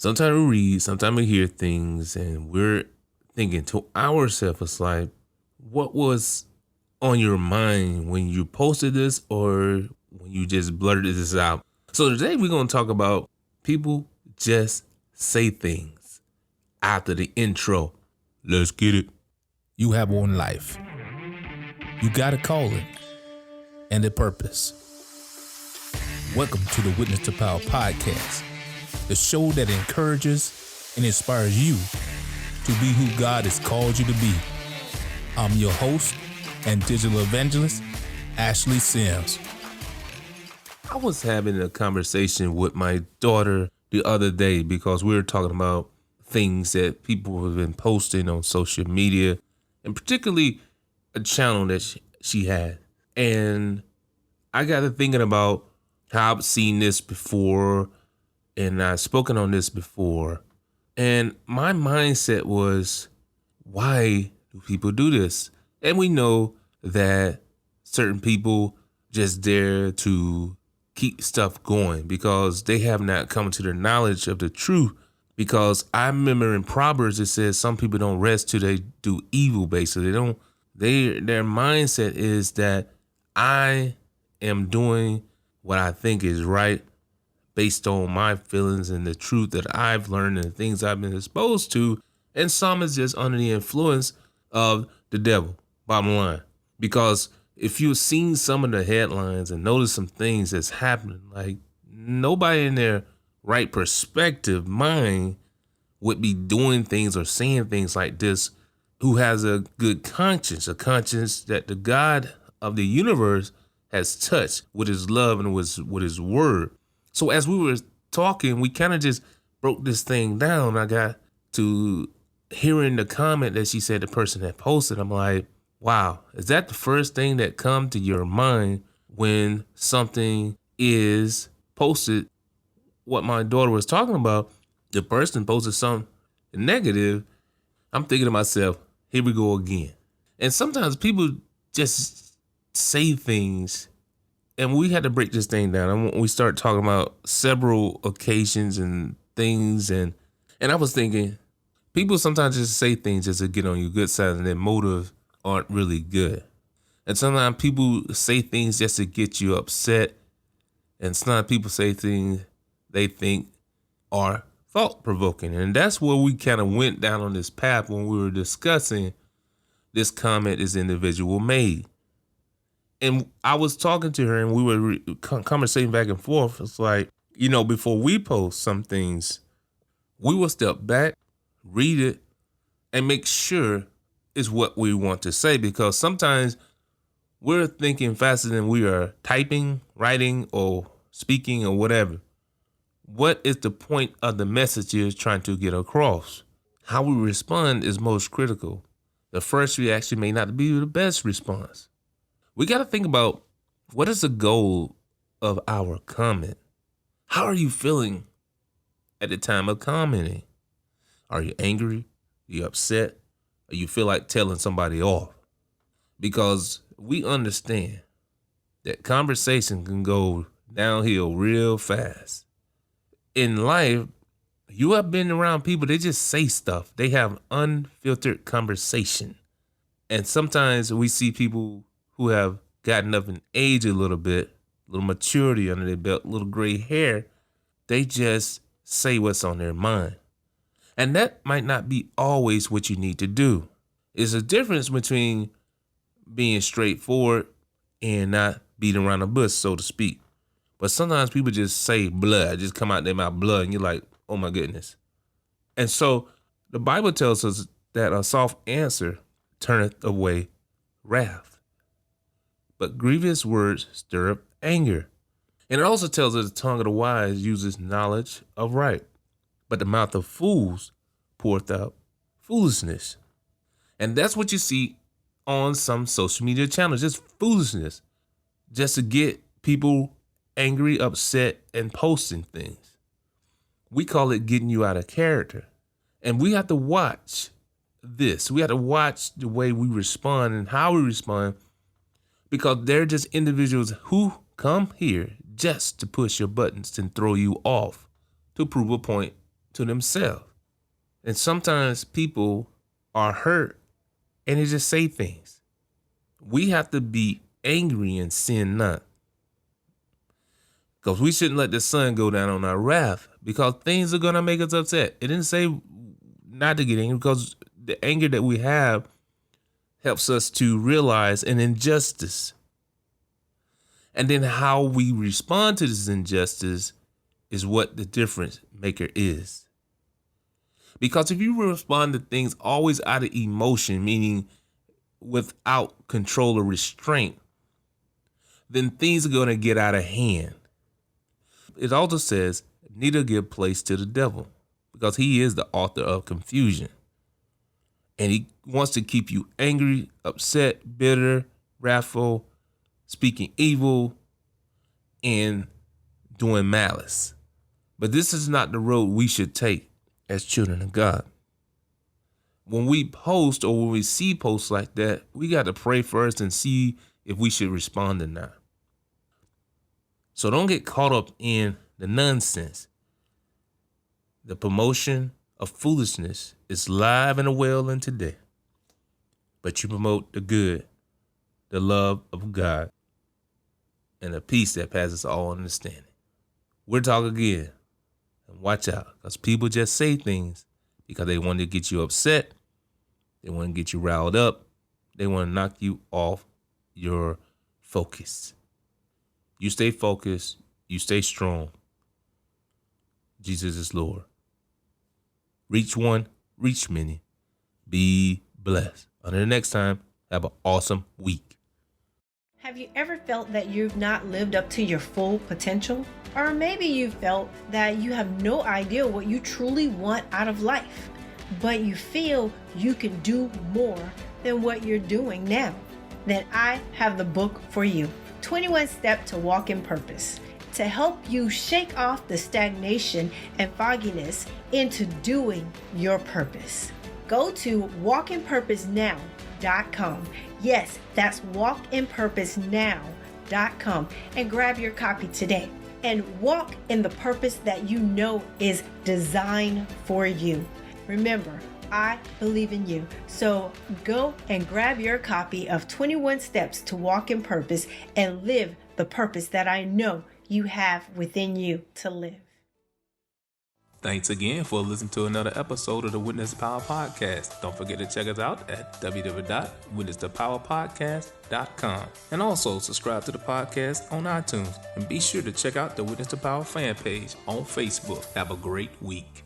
Sometimes we read, sometimes we hear things, and we're thinking to ourselves, it's like, what was on your mind when you posted this or when you just blurted this out? So today we're going to talk about people just say things after the intro. Let's get it. You have one life. You got a calling and a purpose. Welcome to the Witness to Power podcast, the show that encourages and inspires you to be who God has called you to be. I'm your host and digital evangelist, Ashley Sims. I was having a conversation with my daughter the other day because we were talking about things that people have been posting on social media, and particularly a channel that she had. And I got to thinking about how I've seen this before and I've spoken on this before. And my mindset was, why do people do this? And we know that certain people just dare to keep stuff going because they have not come to the knowledge of the truth. Because I remember in Proverbs it says some people don't rest till they do evil. Basically, their mindset is that I am doing what I think is right based on my feelings and the truth that I've learned and the things I've been exposed to. And some is just under the influence of the devil, bottom line. Because if you've seen some of the headlines and noticed some things that's happening, like nobody in their right perspective mind would be doing things or saying things like this who has a good conscience, a conscience that the God of the universe has touched with his love and with his word. So as we were talking, we kind of just broke this thing down. I got to hearing the comment that she said the person had posted. I'm like, wow, is that the first thing that come to your mind when something is posted? What my daughter was talking about, the person posted something negative. I'm thinking to myself, here we go again. And sometimes people just say things, and we had to break this thing down. And we start talking about several occasions and things, and I was thinking, people sometimes just say things just to get on your good side, and their motives aren't really good. And sometimes people say things just to get you upset, and sometimes people say things they think are thought-provoking. And that's where we kind of went down on this path when we were discussing this comment this individual made. And I was talking to her and we were conversating back and forth. It's like, before we post some things, we will step back, read it, and make sure it's what we want to say. Because sometimes we're thinking faster than we are typing, writing, or speaking or whatever. What is the point of the message you're trying to get across? How we respond is most critical. The first reaction may not be the best response. We got to think about, what is the goal of our comment? How are you feeling at the time of commenting? Are you angry? Are you upset? Or you feel like telling somebody off? Because we understand that conversation can go downhill real fast. In life, you have been around people, they just say stuff. They have unfiltered conversation. And sometimes we see people who have gotten up in age a little bit, a little maturity under their belt, a little gray hair. They just say what's on their mind. And that might not be always what you need to do. There's a difference between being straightforward and not beating around the bush, so to speak. But sometimes people just say blood, just come out their mouth blood, and you're like, oh my goodness. And so the Bible tells us that a soft answer turneth away wrath, but grievous words stir up anger. And it also tells us the tongue of the wise uses knowledge of right, but the mouth of fools poureth out foolishness. And that's what you see on some social media channels, just foolishness, just to get people angry, upset, and posting things. We call it getting you out of character. And we have to watch this. We have to watch the way we respond and how we respond, because they're just individuals who come here just to push your buttons and throw you off to prove a point to themselves. And sometimes people are hurt and they just say things. We have to be angry and sin not. Because we shouldn't let the sun go down on our wrath, because things are going to make us upset. It didn't say not to get angry, because the anger that we have helps us to realize an injustice. And then how we respond to this injustice is what the difference maker is. Because if you respond to things always out of emotion, meaning without control or restraint, then things are going to get out of hand. It also says, neither give place to the devil, because he is the author of confusion. And he wants to keep you angry, upset, bitter, wrathful, speaking evil, and doing malice. But this is not the road we should take as children of God. When we post or when we see posts like that, we got to pray first and see if we should respond or not. So don't get caught up in the nonsense. The promotion of foolishness is live and well in today. But you promote the good, the love of God, and a peace that passes all understanding. We'll talk again. And watch out, because people just say things because they want to get you upset. They want to get you riled up. They want to knock you off your focus. You stay focused. You stay strong. Jesus is Lord. Reach one, reach many. Be blessed. Until the next time, have an awesome week. Have you ever felt that you've not lived up to your full potential? Or maybe you felt that you have no idea what you truly want out of life, but you feel you can do more than what you're doing now. Then I have the book for you, 21 Steps to Walk in Purpose, to help you shake off the stagnation and fogginess into doing your purpose. Go to walkinpurposenow.com. Yes, that's walkinpurposenow.com and grab your copy today and walk in the purpose that you know is designed for you. Remember, I believe in you. So go and grab your copy of 21 Steps to Walk in Purpose and live the purpose that I know you have within you to live. Thanks again for listening to another episode of the Witness to Power Podcast. Don't forget to check us out at www.witnesstopowerpodcast.com. And also subscribe to the podcast on iTunes. And be sure to check out the Witness to Power fan page on Facebook. Have a great week.